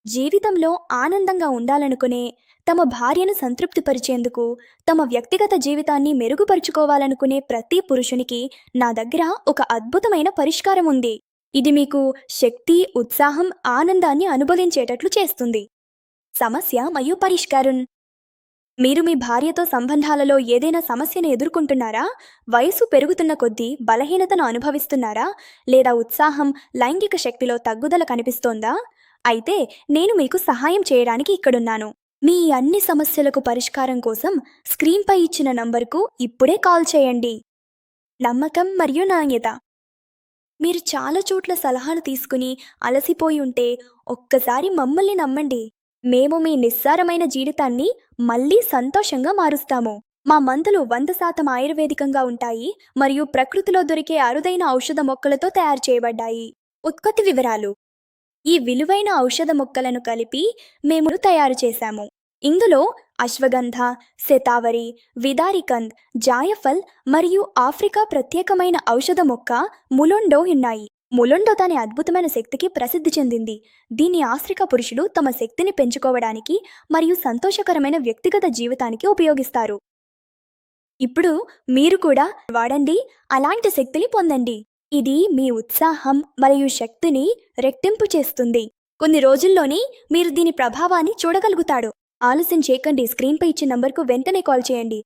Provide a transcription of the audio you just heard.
జీవితంలో ఆనందంగా ఉండాలనుకునే, తమ భార్యను సంతృప్తిపరిచేందుకు, తమ వ్యక్తిగత జీవితాన్ని మెరుగుపరుచుకోవాలనుకునే ప్రతి పురుషునికి నా దగ్గర ఒక అద్భుతమైన పరిష్కారం ఉంది. ఇది మీకు శక్తి, ఉత్సాహం, ఆనందాన్ని అనుభవించేటట్లు చేస్తుంది. సమస్య మరియు పరిష్కారం. మీరు మీ భార్యతో సంబంధాలలో ఏదైనా సమస్యను ఎదుర్కొంటున్నారా? వయసు పెరుగుతున్న కొద్దీ బలహీనతను అనుభవిస్తున్నారా? లేదా ఉత్సాహం, లైంగిక శక్తిలో తగ్గుదల కనిపిస్తోందా? అయితే నేను మీకు సహాయం చేయడానికి ఇక్కడున్నాను. మీ అన్ని సమస్యలకు పరిష్కారం కోసం స్క్రీన్పై ఇచ్చిన నంబర్కు ఇప్పుడే కాల్ చేయండి. నమ్మకం మరియు నాణ్యత. మీరు చాలా చోట్ల సలహాలు తీసుకుని అలసిపోయి ఉంటే ఒక్కసారి మమ్మల్ని నమ్మండి. మేము మీ నిస్సారమైన జీవితాన్ని మళ్ళీ సంతోషంగా మారుస్తాము. మా మందులు 100% ఆయుర్వేదికంగా ఉంటాయి మరియు ప్రకృతిలో దొరికే అరుదైన ఔషధ మొక్కలతో తయారు చేయబడ్డాయి. ఉత్పత్తి వివరాలు: ఈ విలువైన ఔషధ మొక్కలను కలిపి మేము తయారు చేశాము. ఇందులో అశ్వగంధ, శతావరి, విదారికంద్, జాయఫల్ మరియు ఆఫ్రికా ప్రత్యేకమైన ఔషధ మొక్క ములోండో ఉన్నాయి. ములోండో దాని అద్భుతమైన శక్తికి ప్రసిద్ధి చెందింది. దీన్ని ఆఫ్రికా పురుషులు తమ శక్తిని పెంచుకోవడానికి మరియు సంతోషకరమైన వ్యక్తిగత జీవితానికి ఉపయోగిస్తారు. ఇప్పుడు మీరు కూడా వాడండి, అలాంటి శక్తిని పొందండి. ఇది మీ ఉత్సాహం మరియు శక్తిని రెట్టింపు చేస్తుంది. కొన్ని రోజుల్లోనే మీరు దీని ప్రభావాన్ని చూడగలుగుతాడు. ఆలస్యం చేయకండి, స్క్రీన్పై ఇచ్చిన నంబర్కు వెంటనే కాల్ చేయండి.